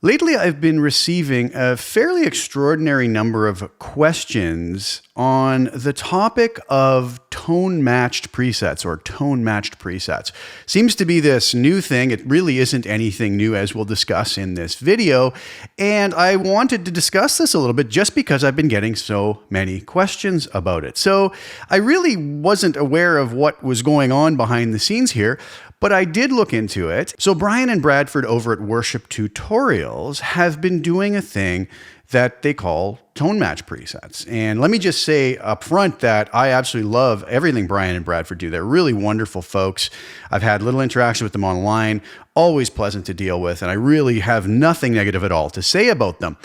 Lately, I've been receiving a fairly extraordinary number of questions on the topic of tone-matched presets or tone-matched presets. Seems to be this new thing. It really isn't anything new, as we'll discuss in this video. And I wanted to discuss this a little bit just because I've been getting so many questions about it. So I really wasn't aware of what was going on behind the scenes here, but I did look into it. So Brian and Bradford over at Worship Tutorials have been doing a thing that they call TONEMATCH presets. And let me just say up front that I absolutely love everything Brian and Bradford do. They're really wonderful folks. I've had little interaction with them online, always pleasant to deal with, and I really have nothing negative at all to say about them.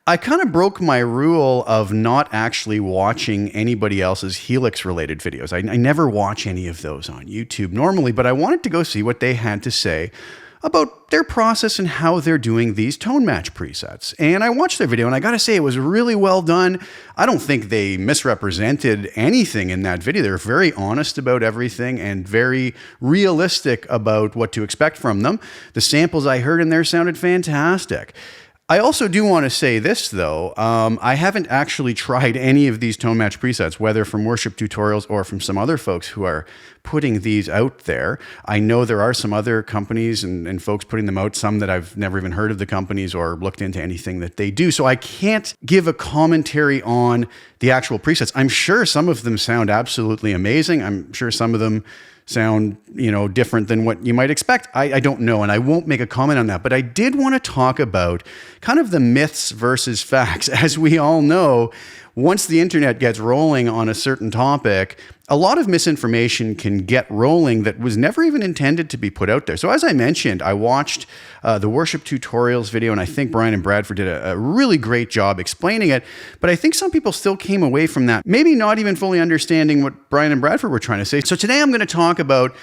I kind of broke my rule of not actually watching anybody else's Helix related videos. I never watch any of those on YouTube normally, but I wanted to go see what they had to say about their process and how they're doing these TONEMATCH presets. And I watched their video and I gotta say it was really well done. I don't think they misrepresented anything in that video. They're very honest about everything and very realistic about what to expect from them. The samples I heard in there sounded fantastic. I also do want to say this, though. I haven't actually tried any of these TONEMATCH presets, whether from Worship Tutorials or from some other folks who are putting these out there. I know there are some other companies and folks putting them out, some that I've never even heard of the companies or looked into anything that they do. So I can't give a commentary on the actual presets. I'm sure some of them sound absolutely amazing. I'm sure some of them sound, different than what you might expect. I don't know, and I won't make a comment on that. But I did want to talk about kind of the myths versus facts. As we all know, once the internet gets rolling on a certain topic, a lot of misinformation can get rolling that was never even intended to be put out there. So as I mentioned, I watched the Worship Tutorials video, and I think Brian and Bradford did a really great job explaining it. But I think some people still came away from that, maybe not even fully understanding what Brian and Bradford were trying to say. So today I'm going to talk about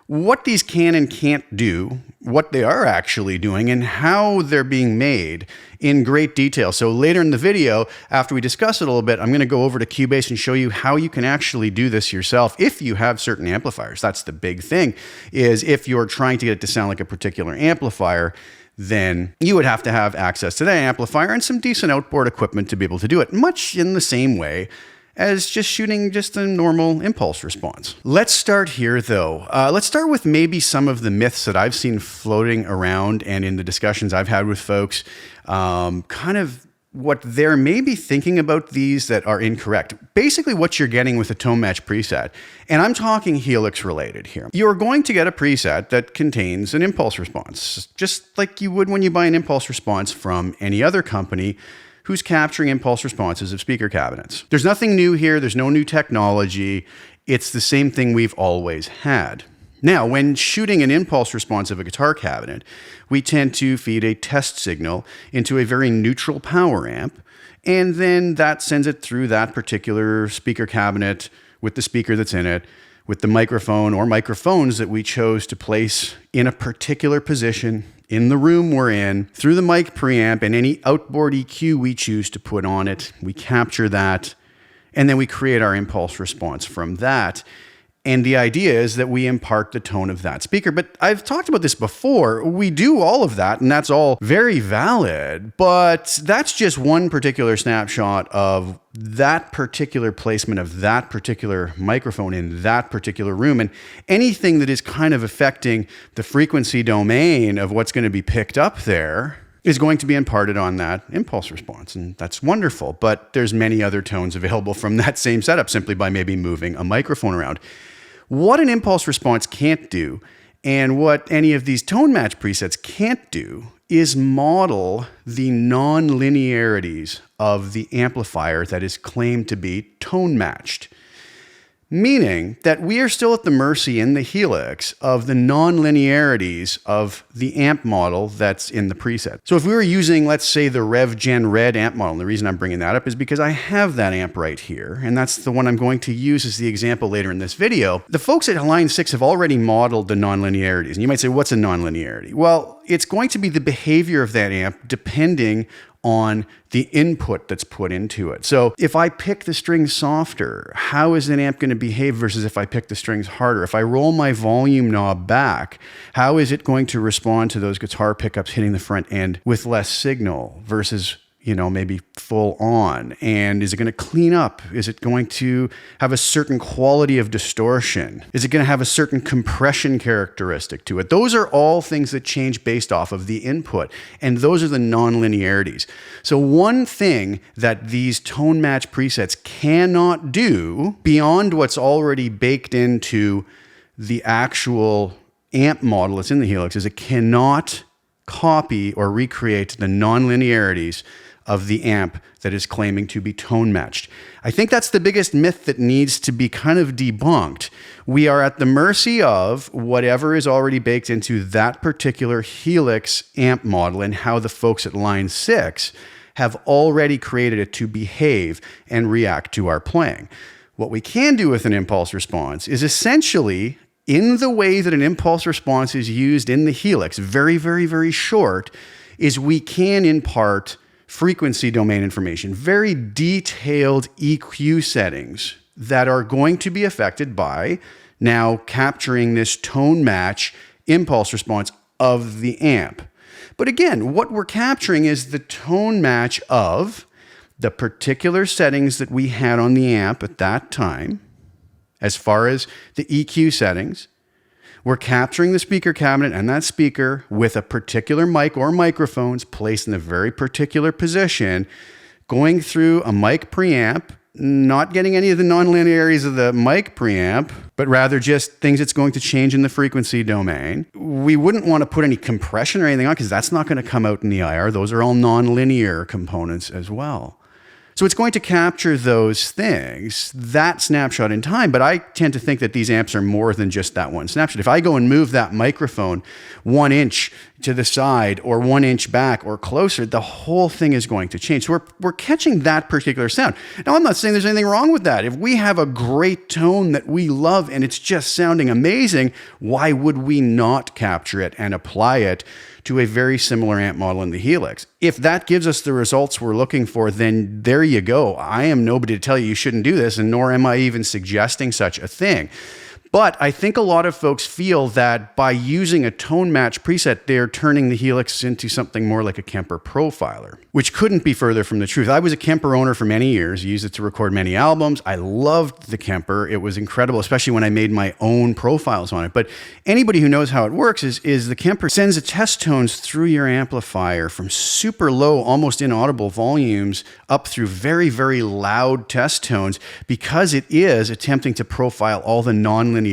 what these can and can't do, what they are actually doing, and how they're being made in great detail. So later in the video, after we discuss it a little bit, I'm going to go over to Cubase and show you how you can actually do this yourself if you have certain amplifiers. That's the big thing, is if you're trying to get it to sound like a particular amplifier, then you would have to have access to that amplifier and some decent outboard equipment to be able to do it, much in the same way as just shooting just a normal impulse response. Let's start here though. Let's start with maybe some of the myths that I've seen floating around and in the discussions I've had with folks, kind of what they're maybe thinking about these that are incorrect. Basically what you're getting with a TONEMATCH preset, and I'm talking Helix related here. You're going to get a preset that contains an impulse response, just like you would when you buy an impulse response from any other company who's capturing impulse responses of speaker cabinets. There's nothing new here. There's no new technology. It's the same thing we've always had. Now, when shooting an impulse response of a guitar cabinet, we tend to feed a test signal into a very neutral power amp, and then that sends it through that particular speaker cabinet with the speaker that's in it, with the microphone or microphones that we chose to place in a particular position in the room we're in, through the mic preamp and any outboard EQ we choose to put on it. We capture that, and then we create our impulse response from that. And the idea is that we impart the tone of that speaker. But I've talked about this before. We do all of that, and that's all very valid, but that's just one particular snapshot of that particular placement of that particular microphone in that particular room. And anything that is kind of affecting the frequency domain of what's going to be picked up there is going to be imparted on that impulse response. And that's wonderful, but there's many other tones available from that same setup simply by maybe moving a microphone around. What an impulse response can't do, and what any of these TONEMATCH presets can't do, is model the non-linearities of the amplifier that is claimed to be tone matched. Meaning that we are still at the mercy in the Helix of the non-linearities of the amp model that's in the preset. So if we were using, let's say, the Rev Gen Red amp model, and the reason I'm bringing that up is because I have that amp right here, and that's the one I'm going to use as the example later in this video. The folks at Line 6 have already modeled the non-linearities, and you might say, what's a non-linearity? Well, it's going to be the behavior of that amp depending on the input that's put into it. So if I pick the strings softer, how is an amp going to behave versus if I pick the strings harder? If I roll my volume knob back, how is it going to respond to those guitar pickups hitting the front end with less signal versus maybe full on? And is it going to clean up? Is it going to have a certain quality of distortion? Is it going to have a certain compression characteristic to it? Those are all things that change based off of the input. And those are the non-linearities. So one thing that these tone match presets cannot do beyond what's already baked into the actual amp model that's in the Helix is it cannot copy or recreate the non-linearities of the amp that is claiming to be tone matched. I think that's the biggest myth that needs to be kind of debunked. We are at the mercy of whatever is already baked into that particular Helix amp model and how the folks at line 6 have already created it to behave and react to our playing. What we can do with an impulse response is essentially, in the way that an impulse response is used in the Helix, very, very, very short, is we can impart frequency domain information, very detailed EQ settings that are going to be affected by now capturing this tone match impulse response of the amp. But again, what we're capturing is the tone match of the particular settings that we had on the amp at that time. As far as the EQ settings, we're capturing the speaker cabinet and that speaker with a particular mic or microphones placed in a very particular position, going through a mic preamp, not getting any of the nonlinearities of the mic preamp, but rather just things it's going to change in the frequency domain. We wouldn't want to put any compression or anything on because that's not going to come out in the IR. Those are all nonlinear components as well. So it's going to capture those things, that snapshot in time, but I tend to think that these amps are more than just that one snapshot. If I go and move that microphone 1 inch to the side or 1 inch back or closer, the whole thing is going to change. So we're catching that particular sound. Now, I'm not saying there's anything wrong with that. If we have a great tone that we love and it's just sounding amazing, why would we not capture it and apply it to a very similar amp model in the Helix? If that gives us the results we're looking for, then there you go. I am nobody to tell you shouldn't do this, and nor am I even suggesting such a thing. But I think a lot of folks feel that by using a tone match preset, they're turning the Helix into something more like a Kemper profiler, which couldn't be further from the truth. I was a Kemper owner for many years, used it to record many albums. I loved the Kemper. It was incredible, especially when I made my own profiles on it. But anybody who knows how it works is the Kemper sends the test tones through your amplifier from super low, almost inaudible volumes up through very, very loud test tones because it is attempting to profile all the nonlinearities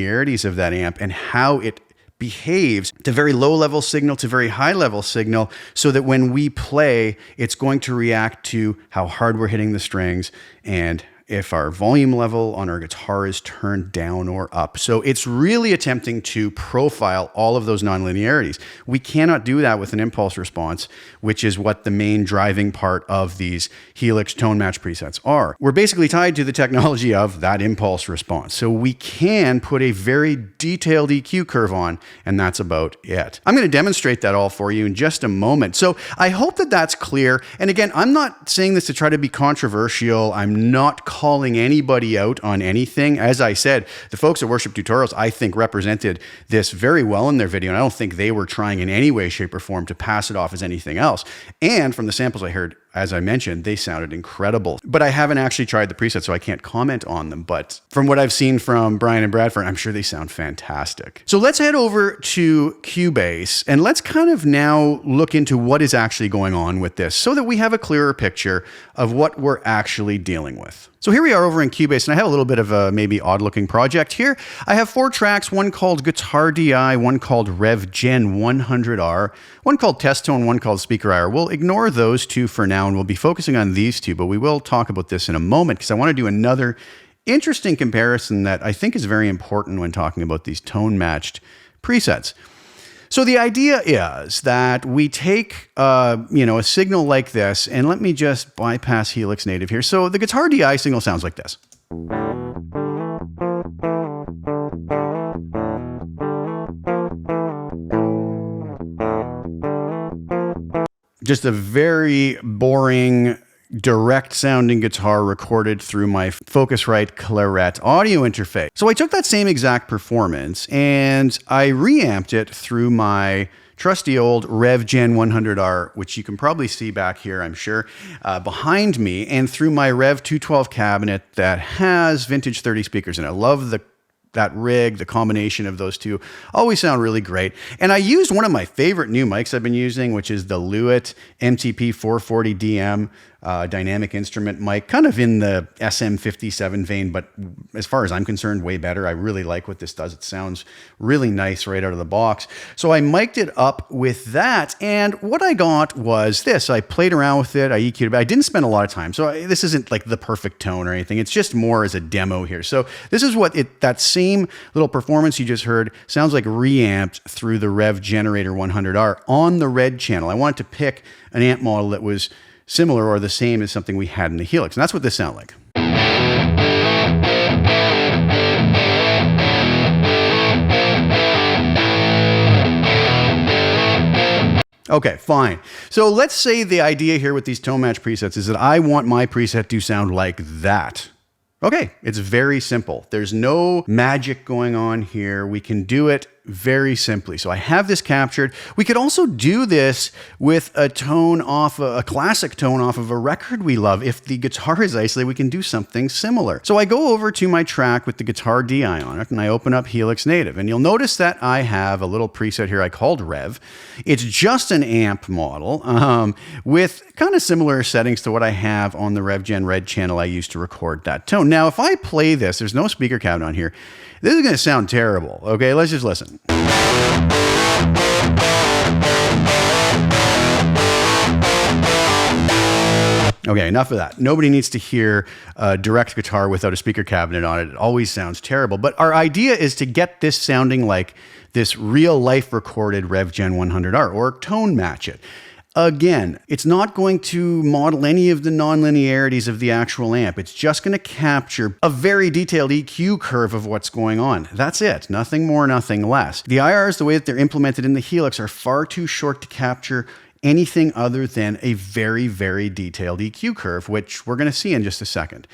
of that amp and how it behaves to very low level signal to very high level signal, so that when we play, it's going to react to how hard we're hitting the strings and if our volume level on our guitar is turned down or up. So it's really attempting to profile all of those nonlinearities. We cannot do that with an impulse response, which is what the main driving part of these Helix tone match presets are. We're basically tied to the technology of that impulse response. So we can put a very detailed EQ curve on, and that's about it. I'm going to demonstrate that all for you in just a moment. So I hope that that's clear. And again, I'm not saying this to try to be controversial. I'm not calling anybody out on anything. As I said, the folks at Worship Tutorials, I think, represented this very well in their video, and I don't think they were trying in any way, shape, or form to pass it off as anything else. And from the samples I heard, as I mentioned, they sounded incredible. But I haven't actually tried the presets, so I can't comment on them. But from what I've seen from Brian and Bradford, I'm sure they sound fantastic. So let's head over to Cubase, and let's kind of now look into what is actually going on with this so that we have a clearer picture of what we're actually dealing with. So here we are over in Cubase, and I have a little bit of a maybe odd-looking project here. I have 4 tracks, one called Guitar DI, one called Rev Gen 100R, one called Test Tone, one called Speaker IR. We'll ignore those 2 for now, and we'll be focusing on these 2, but we will talk about this in a moment because I want to do another interesting comparison that I think is very important when talking about these tone-matched presets. So the idea is that we take, a signal like this, and let me just bypass Helix Native here. So the Guitar DI signal sounds like this. just a very boring, direct sounding guitar recorded through my Focusrite Claret audio interface. So I took that same exact performance and I reamped it through my trusty old Rev Gen 100R, which you can probably see back here, I'm sure, behind me, and through my Rev 212 cabinet that has vintage 30 speakers in it. I love that rig, the combination of those two always sound really great. And I used one of my favorite new mics I've been using, which is the Lewitt MTP 440DM dynamic instrument mic, kind of in the SM57 vein, but as far as I'm concerned, way better. I really like what this does. It sounds really nice right out of the box. So I mic'd it up with that, and what I got was this. I played around with it, I EQ'd it, but I didn't spend a lot of time. So this isn't like the perfect tone or anything. It's just more as a demo here. So this is what that same little performance you just heard sounds like reamped through the Rev Generator 100R on the red channel. I wanted to pick an amp model that was similar or the same as something we had in the Helix. And that's what this sounds like. Okay, fine. So let's say the idea here with these ToneMatch presets is that I want my preset to sound like that. Okay, it's very simple. There's no magic going on here. We can do it very simply. So I have this captured. We could also do this with a tone off, a classic tone off of a record we love. If the guitar is isolated, we can do something similar. So I go over to my track with the guitar DI on it, and I open up Helix Native. And you'll notice that I have a little preset here I called Rev. It's just an amp model with kind of similar settings to what I have on the Rev Gen Red channel I used to record that tone. Now, if I play this, there's no speaker cabinet on here. This is going to sound terrible. Okay, let's just listen. Okay, enough of that. Nobody needs to hear a direct guitar without a speaker cabinet on it. It always sounds terrible. But our idea is to get this sounding like this real life recorded Rev Gen 100R or tone match it. Again, it's not going to model any of the nonlinearities of the actual amp. It's just going to capture a very detailed EQ curve of what's going on. That's it. Nothing more, nothing less. The IRs, the way that they're implemented in the Helix, are far too short to capture anything other than a very, very detailed EQ curve, which we're going to see in just a second.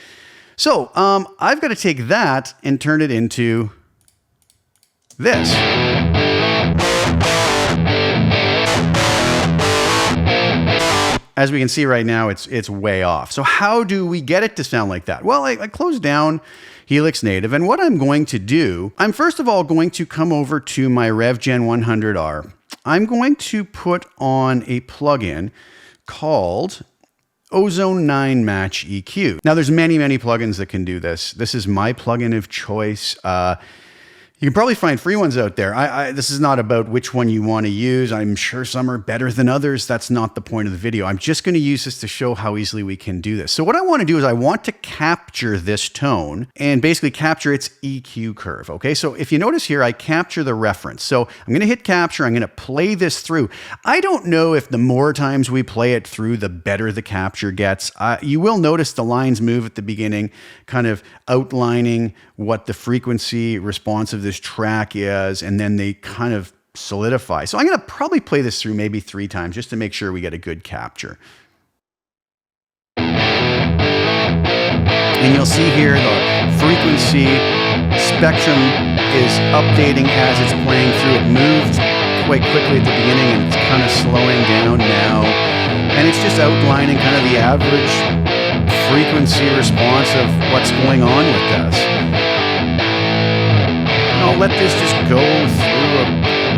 So I've got to take that and turn it into this. As we can see right now, it's way off. So how do we get it to sound like that? Well, I closed down Helix Native, and what I'm going to do, I'm first of all going to come over to my Rev Gen 100R. I'm going to put on a plugin called TONEMATCH EQ. Now, there's many, many plugins that can do this. This is my plugin of choice. You can probably find free ones out there. This is not about which one you want to use. I'm sure some are better than others. That's not the point of the video. I'm just going to use this to show how easily we can do this. So what I want to do is I want to capture this tone and basically capture its EQ curve. Okay, so if you notice here, I capture the reference. So I'm going to hit capture. I'm going to play this through. I don't know if the more times we play it through, the better the capture gets. You will notice the lines move at the beginning, kind of outlining what the frequency response of this track is, and then they kind of solidify. So I'm going to probably play this through maybe 3 times just to make sure we get a good capture. And you'll see here the frequency spectrum is updating as it's playing through. It moved quite quickly at the beginning and it's kind of slowing down now. And it's just outlining kind of the average frequency response of what's going on with this. I'll let this just go through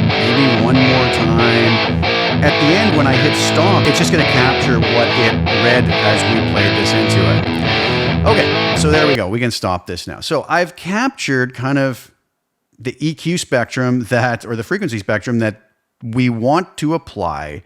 maybe one more time. At the end, when I hit stop, it's just going to capture what it read as we played this into it. Okay, so there we go. We can stop this now. So I've captured kind of the EQ spectrum or the frequency spectrum that we want to apply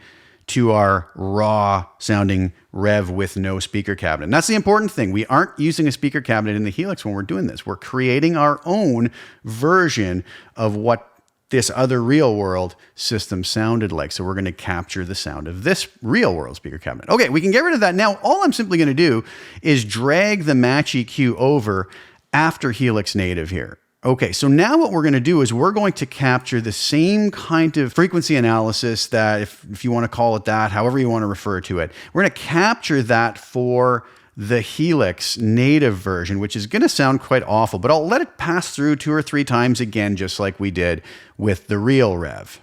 to our raw sounding Rev with no speaker cabinet. And that's the important thing. We aren't using a speaker cabinet in the Helix when we're doing this. We're creating our own version of what this other real world system sounded like. So we're going to capture the sound of this real world speaker cabinet. Okay, we can get rid of that. Now, all I'm simply going to do is drag the Match EQ over after Helix Native here. Okay, so now what we're going to do is we're going to capture the same kind of frequency analysis that, if you want to call it that, however you want to refer to it, we're going to capture that for the Helix native version, which is going to sound quite awful, but I'll let it pass through 2 or 3 times again, just like we did with the real rev.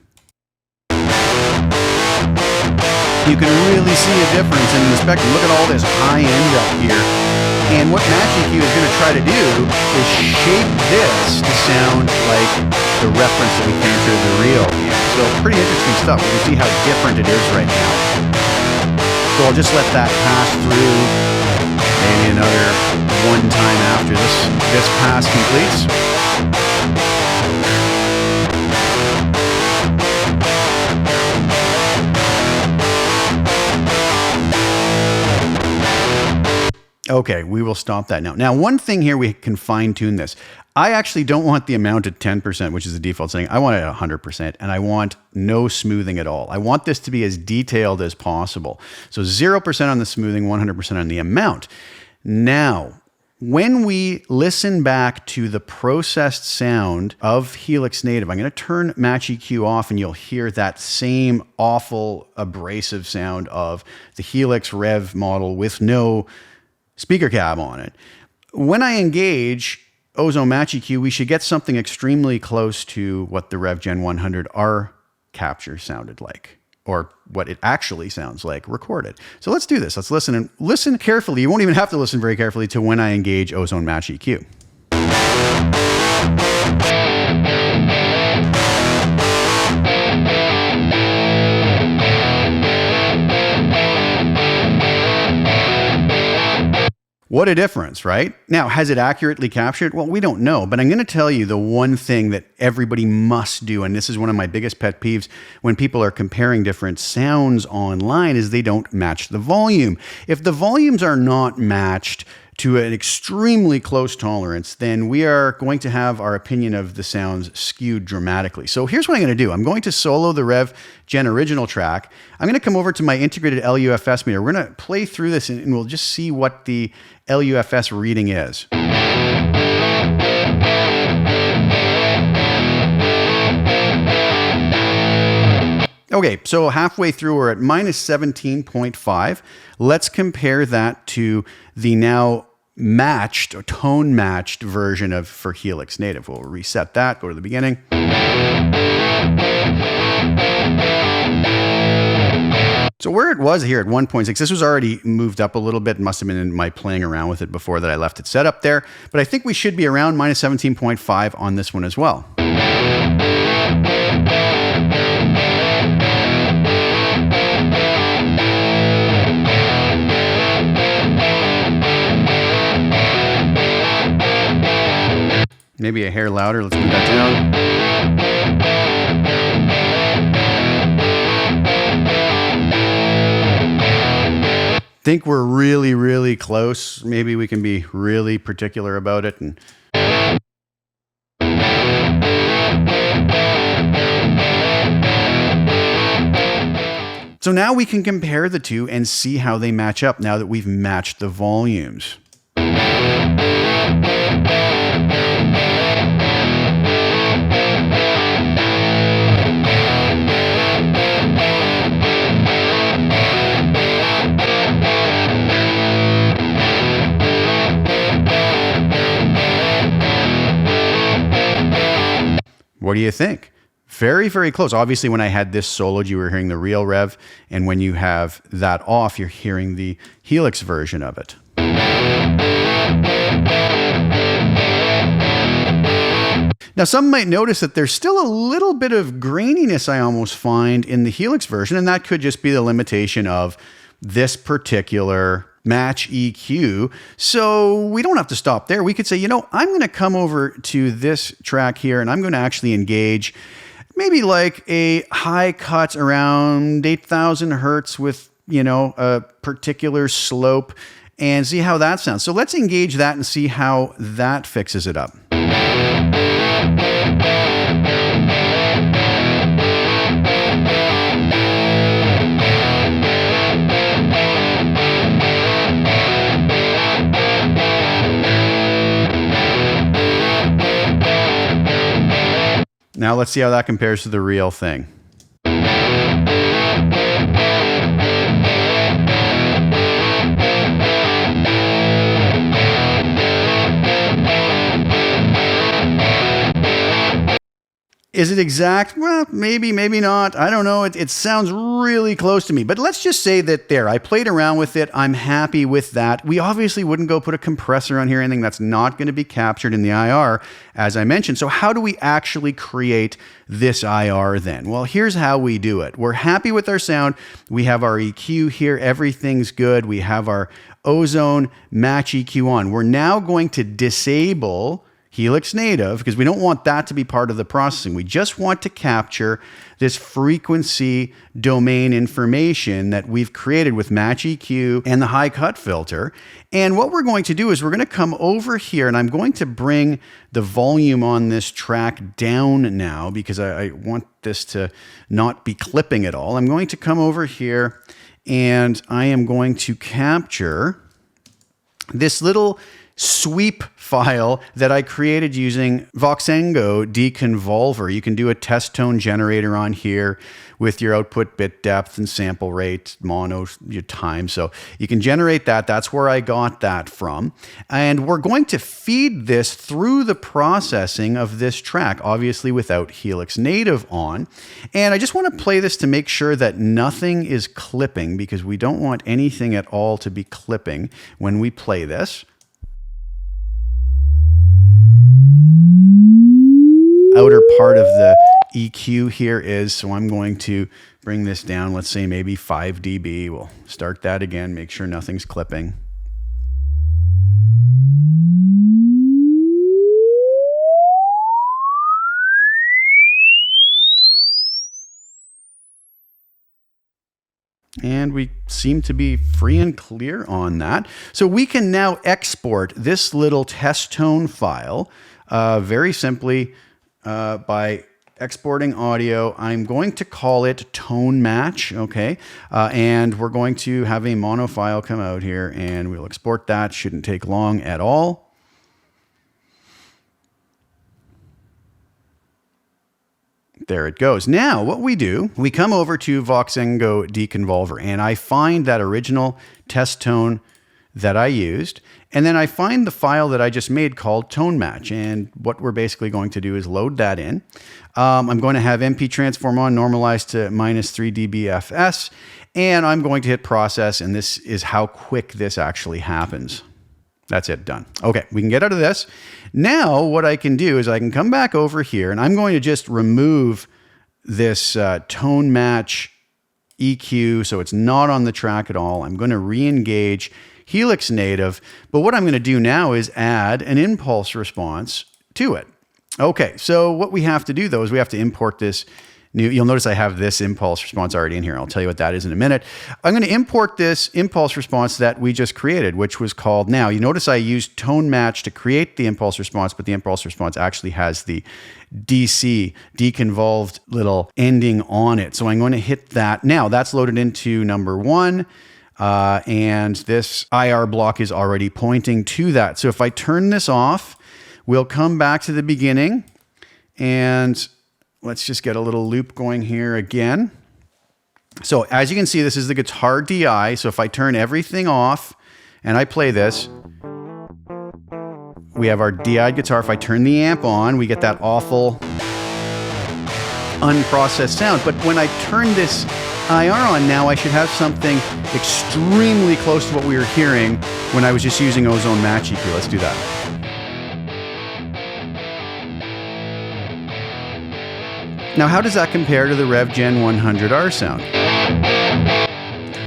You can really see a difference in the spectrum. Look at all this high end up here. And what Match EQ is going to try to do is shape this to sound like the reference that we came through the real. So pretty interesting stuff. We can see how different it is right now. So I'll just let that pass through maybe another 1 time after this pass completes. Okay, we will stop that now. Now, one thing here, we can fine tune this. I actually don't want the amount at 10%, which is the default setting. I want it at 100%, and I want no smoothing at all. I want this to be as detailed as possible. So 0% on the smoothing, 100% on the amount. Now, when we listen back to the processed sound of Helix Native, I'm going to turn Match EQ off, and you'll hear that same awful abrasive sound of the Helix Rev model with no speaker cab on it. When I engage Ozone Match EQ, we should get something extremely close to what the Rev Gen 100R capture sounded like, or what it actually sounds like recorded. So let's do this. Let's listen, and listen carefully. You won't even have to listen very carefully to when I engage Ozone Match EQ. What a difference, right? Now, has it accurately captured? Well, we don't know, but I'm going to tell you the one thing that everybody must do, and this is one of my biggest pet peeves when people are comparing different sounds online, is they don't match the volume. If the volumes are not matched to an extremely close tolerance, then we are going to have our opinion of the sounds skewed dramatically. So here's what I'm going to do. I'm going to solo the Rev Gen original track. I'm going to come over to my integrated LUFS meter. We're going to play through this, and we'll just see what the LUFS reading is. Okay, so halfway through, we're at minus 17.5. Let's compare that to the now matched or tone matched version of for Helix Native. We'll reset that, go to the beginning. So where it was here at 1.6, this was already moved up a little bit. It must have been in my playing around with it before that I left it set up there. But I think we should be around minus 17.5 on this one as well. Maybe a hair louder. Let's move that down. Think we're really, really close. Maybe we can be really particular about it. And so now we can compare the two and see how they match up now that we've matched the volumes. What do you think? Very, very close. Obviously, when I had this soloed, you were hearing the real rev, and when you have that off, you're hearing the Helix version of it. Now, some might notice that there's still a little bit of graininess I almost find in the Helix version, and that could just be the limitation of this particular Match EQ. So we don't have to stop there. We could say, you know, I'm going to come over to this track here, and I'm going to actually engage maybe like a high cut around 8,000 hertz with, you know, a particular slope, and see how that sounds. So let's engage that and see how that fixes it up. Now let's see how that compares to the real thing. Is it exact? Well, maybe, maybe not. I don't know. It sounds really close to me. But let's just say that there, I played around with it. I'm happy with that. We obviously wouldn't go put a compressor on here, anything that's not going to be captured in the IR, as I mentioned. So how do we actually create this IR then? Well, here's how we do it. We're happy with our sound. We have our EQ here. Everything's good. We have our ozone match EQ on. We're now going to disable Helix native, because we don't want that to be part of the processing. We just want to capture this frequency domain information that we've created with match EQ and the high cut filter. And what we're going to do is we're going to come over here, and I'm going to bring the volume on this track down now because I want this to not be clipping at all. I'm going to come over here and I am going to capture this little sweep file that I created using Voxengo deconvolver. You can do a test tone generator on here with your output bit depth and sample rate, mono, your time. So you can generate that. That's where I got that from. And we're going to feed this through the processing of this track, obviously without Helix native on. And I just want to play this to make sure that nothing is clipping, because we don't want anything at all to be clipping when we play this. Outer part of the EQ here is, so I'm going to bring this down, let's say maybe 5 dB. We'll start that again, make sure nothing's clipping. And we seem to be free and clear on that. So we can now export this little test tone file very simply by exporting audio. I'm going to call it TONEMATCH, okay? And we're going to have a mono file come out here, and we'll export that. Shouldn't take long at all. There it goes. Now, what we do, we come over to Voxengo deconvolver, and I find that original test tone that I used, and then I find the file that I just made called TONEMATCH, and what we're basically going to do is load that in. I'm going to have MP transform on, normalized to -3 dBFS, and I'm going to hit process, and this is how quick this actually happens. That's it, done. Okay, we can get out of this. Now, what I can do is I can come back over here, and I'm going to just remove this TONEMATCH EQ, so it's not on the track at all. I'm going to re-engage Helix native, but what I'm going to do now is add an impulse response to it. Okay, so what we have to do though is we have to import this new, you'll notice I have this impulse response already in here. I'll tell you what that is in a minute. I'm going to import this impulse response that we just created, which was called, now you notice I used TONEMATCH to create the impulse response, but the impulse response actually has the DC, deconvolved little ending on it. So I'm going to hit that. Now that's loaded into number 1. And this IR block is already pointing to that. So if I turn this off, we'll come back to the beginning, and let's just get a little loop going here again. So as you can see, this is the guitar DI. So if I turn everything off and I play this, we have our DI guitar. If I turn the amp on, we get that awful unprocessed sound. But when I turn this IR on now, I should have something extremely close to what we were hearing when I was just using ozone match EQ. Let's do that. Now, how does that compare to the RevGen 100R sound?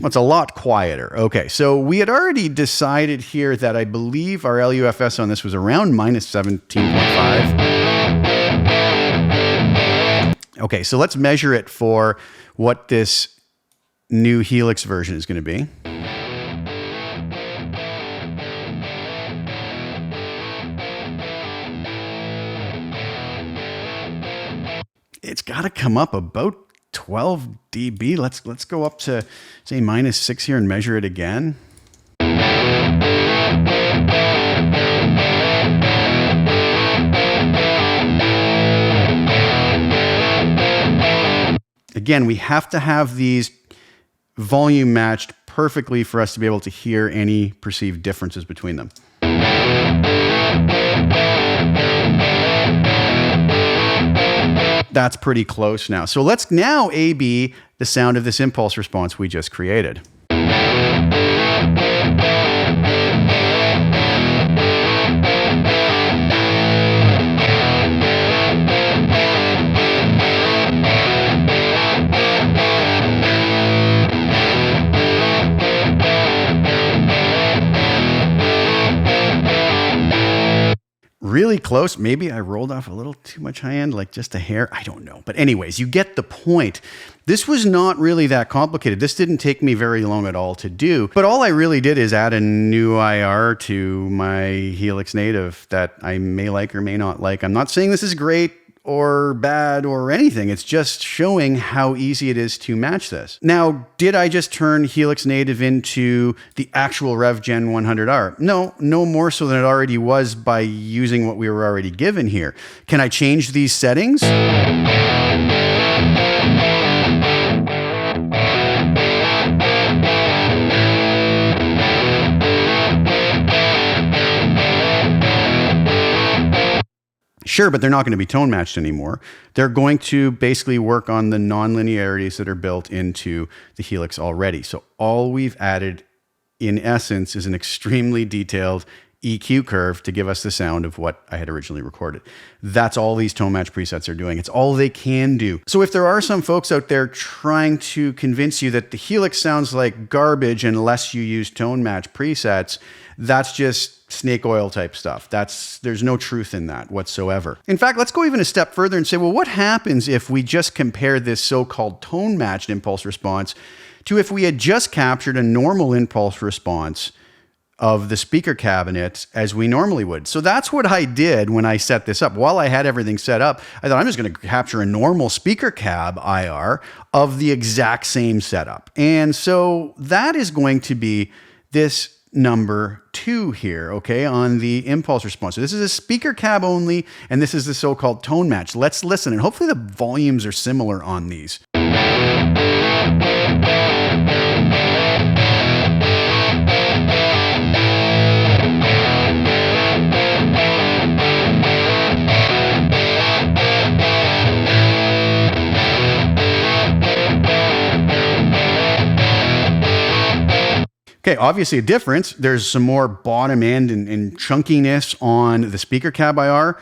Well, it's a lot quieter. Okay, so we had already decided here that I believe our LUFS on this was around -17.5. Okay, so let's measure it for what this new Helix version is going to be. It's got to come up about 12 dB. Let's go up to say -6 here and measure it again. Again, we have to have these volume matched perfectly for us to be able to hear any perceived differences between them. That's pretty close now. So let's now A/B the sound of this impulse response we just created. Really close. Maybe I rolled off a little too much high end, like just a hair. I don't know. But anyways, you get the point. This was not really that complicated. This didn't take me very long at all to do. But all I really did is add a new IR to my Helix native that I may like or may not like. I'm not saying this is great or bad or anything. It's just showing how easy it is to match this. Now, did I just turn Helix native into the actual RevGen 100R? No, no more so than it already was by using what we were already given here. Can I change these settings? Sure, but they're not going to be tone matched anymore. They're going to basically work on the nonlinearities that are built into the Helix already. So all we've added, in essence, is an extremely detailed EQ curve to give us the sound of what I had originally recorded. That's all these tone match presets are doing. It's all they can do. So if there are some folks out there trying to convince you that the Helix sounds like garbage unless you use tone match presets, that's just snake oil type stuff. There's no truth in that whatsoever. In fact, let's go even a step further and say, well, what happens if we just compare this so-called tone matched impulse response to if we had just captured a normal impulse response of the speaker cabinet as we normally would? So that's what I did when I set this up. While I had everything set up, I thought I'm just going to capture a normal speaker cab IR of the exact same setup. And so that is going to be this number 2 here, okay, on the impulse response. So this is a speaker cab only, and this is the so-called tone match. Let's listen, and hopefully the volumes are similar on these. Okay, obviously a difference. There's some more bottom end and chunkiness on the speaker cab IR.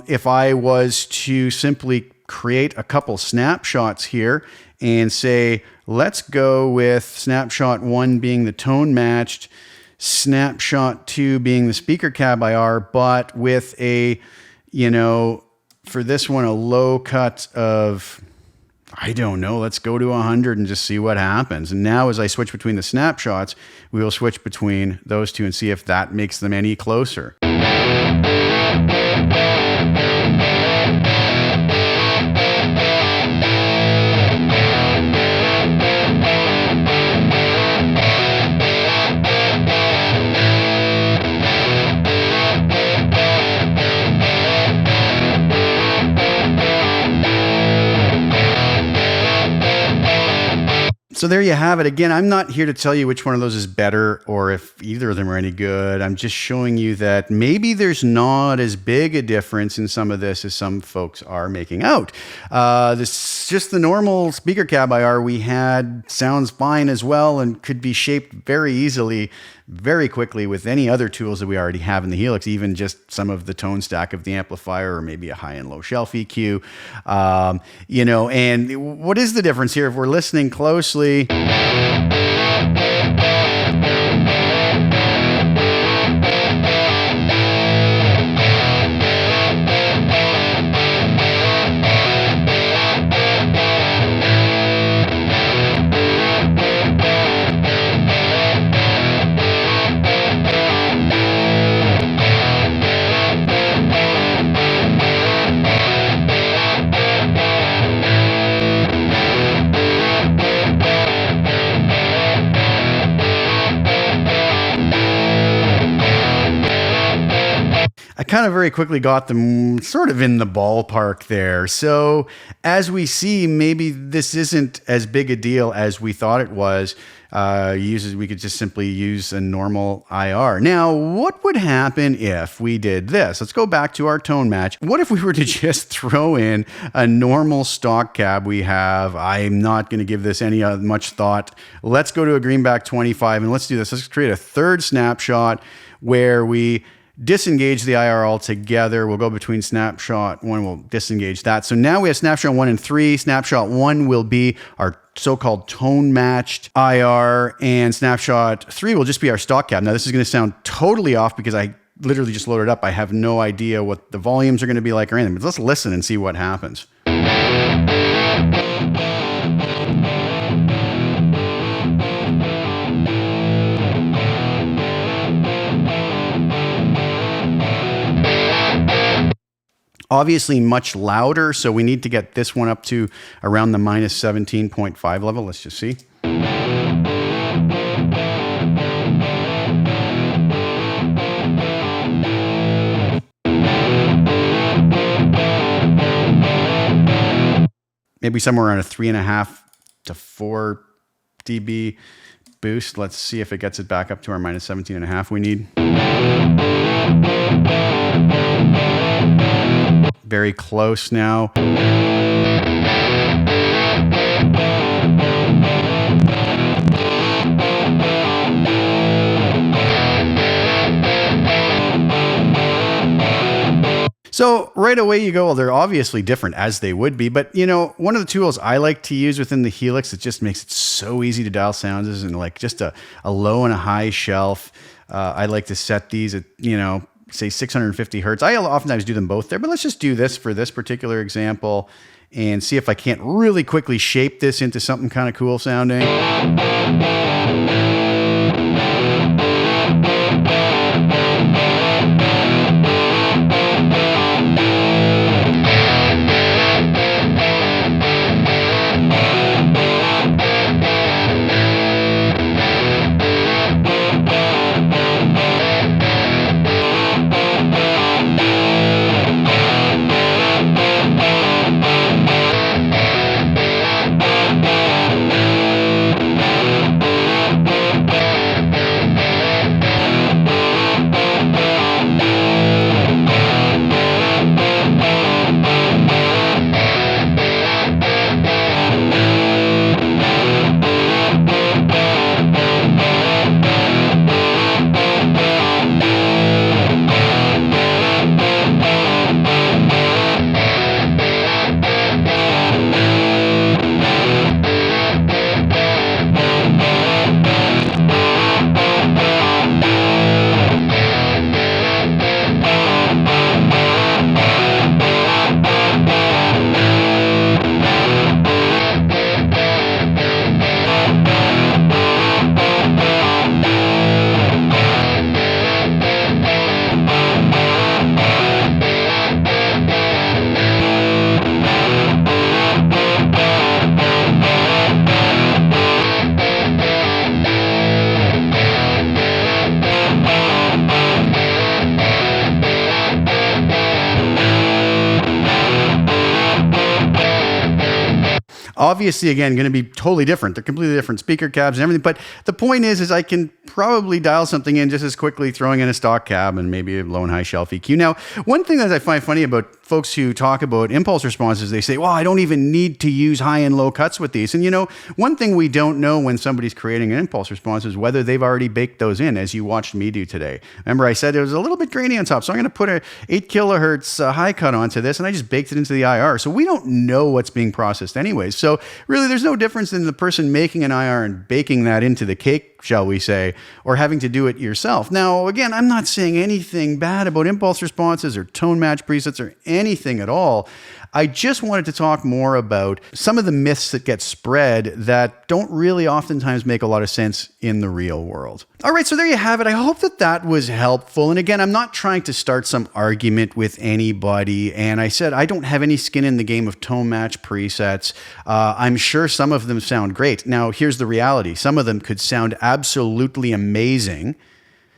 If I was to simply create a couple snapshots here and say, let's go with snapshot 1 being the tone matched, snapshot 2 being the speaker cab IR, but with a, for this one, a low cut of, I don't know, let's go to 100 and just see what happens. And now as I switch between the snapshots, we will switch between those two and see if that makes them any closer. So there you have it. Again, I'm not here to tell you which one of those is better or if either of them are any good. I'm just showing you that maybe there's not as big a difference in some of this as some folks are making out. This just the normal speaker cab IR we had sounds fine as well and could be shaped very easily, very quickly with any other tools that we already have in the Helix, even just some of the tone stack of the amplifier or maybe a high and low shelf EQ. And what is the difference here if we're listening closely? kind of very quickly got them sort of in the ballpark there. So as we see, maybe this isn't as big a deal as we thought it was. We could just simply use a normal IR. Now, what would happen if we did this? Let's go back to our tone match. What if we were to just throw in a normal stock cab we have? I'm not going to give this any much thought. Let's go to a greenback 25 and let's do this. Let's create a third snapshot where we disengage the IR altogether. We'll go between snapshot 1, we'll disengage that. So now we have snapshot 1 and 3. Snapshot 1 will be our so-called tone matched IR, and snapshot 3 will just be our stock cab. Now this is going to sound totally off because I literally just loaded up. I have no idea what the volumes are going to be like or anything, but let's listen and see what happens. Obviously much louder, so we need to get this one up to around the minus 17.5 level. Let's just see. Maybe somewhere around a 3.5 to 4 dB boost. Let's see if it gets it back up to our minus 17.5 we need. Very close now. So right away you go, well, they're obviously different, as they would be. But, you know, one of the tools I like to use within the Helix, it just makes it so easy to dial sounds, is in like just a low and a high shelf. I like to set these at, you know, say 650 hertz. I oftentimes do them both there, but let's just do this for this particular example and see if I can't really quickly shape this into something kind of cool sounding. Obviously, again, going to be totally different. They're completely different speaker cabs and everything. But the point is I can probably dial something in just as quickly throwing in a stock cab and maybe a low and high shelf EQ. Now, one thing that I find funny about folks who talk about impulse responses, they say, well, I don't even need to use high and low cuts with these. And, you know, one thing we don't know when somebody's creating an impulse response is whether they've already baked those in, as you watched me do today. Remember, I said it was a little bit grainy on top, so I'm going to put a 8 kilohertz high cut onto this, and I just baked it into the IR. So we don't know what's being processed anyways. So really, there's no difference in the person making an IR and baking that into the cake, shall we say, or having to do it yourself. Now, again, I'm not saying anything bad about impulse responses or tone match presets or anything at all. I just wanted to talk more about some of the myths that get spread that don't really oftentimes make a lot of sense in the real world. All right, so there you have it. I hope that that was helpful. And again, I'm not trying to start some argument with anybody. And I said I don't have any skin in the game of tone match presets. I'm sure some of them sound great. Now, here's the reality. Some of them could sound absolutely amazing.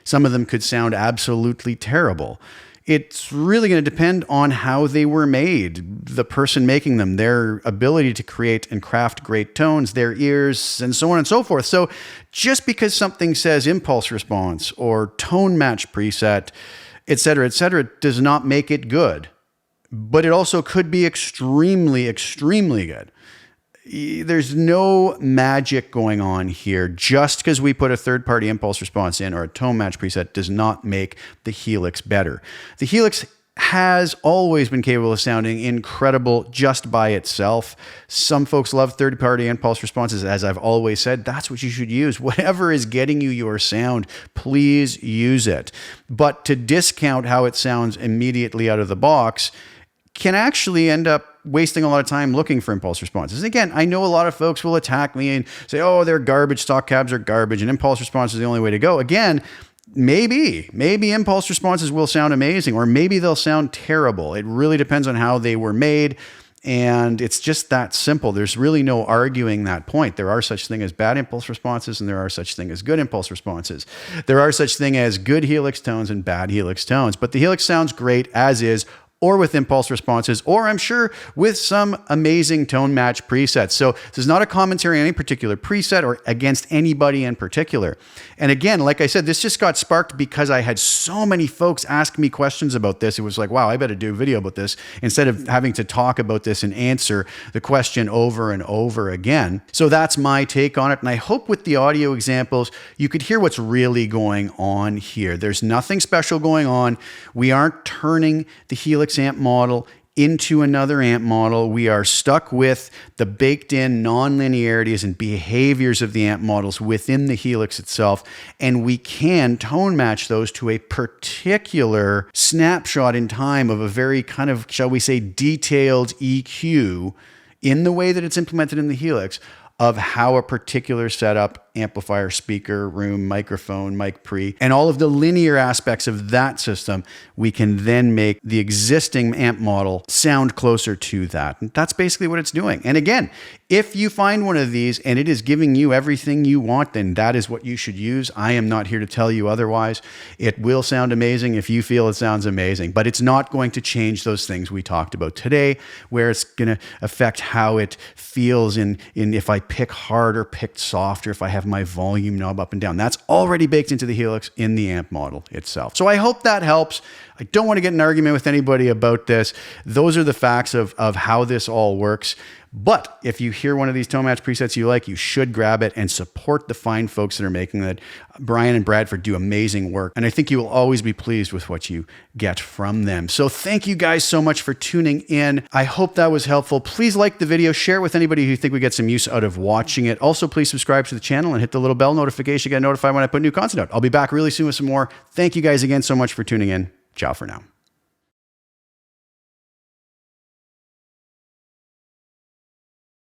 Some of them could sound absolutely terrible. It's really going to depend on how they were made, the person making them, their ability to create and craft great tones, their ears, and so on and so forth. So just because something says impulse response or tone match preset, et cetera, does not make it good. But it also could be extremely, extremely good. There's no magic going on here. Just because we put a third-party impulse response in or a tone match preset does not make the Helix better. The Helix has always been capable of sounding incredible just by itself. Some folks love third-party impulse responses. As I've always said, that's what you should use. Whatever is getting you your sound, please use it. But to discount how it sounds immediately out of the box can actually end up wasting a lot of time looking for impulse responses. Again, I know a lot of folks will attack me and say, oh, they're garbage, stock cabs are garbage, and impulse response is the only way to go. Again, maybe impulse responses will sound amazing, or maybe they'll sound terrible. It really depends on how they were made, and it's just that simple. There's really no arguing that point. There are such thing as bad impulse responses, and there are such thing as good impulse responses. There are such thing as good Helix tones and bad Helix tones, but the Helix sounds great as is, or with impulse responses, or I'm sure with some amazing tone match presets. So this is not a commentary on any particular preset or against anybody in particular. And again, like I said, this just got sparked because I had so many folks ask me questions about this. It was like, wow, I better do a video about this instead of having to talk about this and answer the question over and over again. So that's my take on it. And I hope with the audio examples, you could hear what's really going on here. There's nothing special going on. We aren't turning the Helix amp model into another amp model. We are stuck with the baked in non-linearities and behaviors of the amp models within the Helix itself. And we can tone match those to a particular snapshot in time of a very kind of, shall we say, detailed EQ in the way that it's implemented in the Helix of how a particular setup, amplifier, speaker, room, microphone, mic pre, and all of the linear aspects of that system, we can then make the existing amp model sound closer to that. And that's basically what it's doing. And again, if you find one of these and it is giving you everything you want, then that is what you should use. I am not here to tell you otherwise. It will sound amazing if you feel it sounds amazing, but it's not going to change those things we talked about today, where it's going to affect how it feels in if I pick hard or pick soft, or if I have my volume knob up and down. That's already baked into the Helix in the amp model itself. So I hope that helps. I don't want to get in an argument with anybody about this. Those are the facts of how this all works. But if you hear one of these tone match presets you like, you should grab it and support the fine folks that are making that. Brian and Bradford do amazing work, and I think you will always be pleased with what you get from them. So thank you guys so much for tuning in. I hope that was helpful. Please like the video, share it with anybody who you think we get some use out of watching it. Also, please subscribe to the channel and hit the little bell notification to get notified when I put new content out. I'll be back really soon with some more. Thank you guys again so much for tuning in. Ciao for now.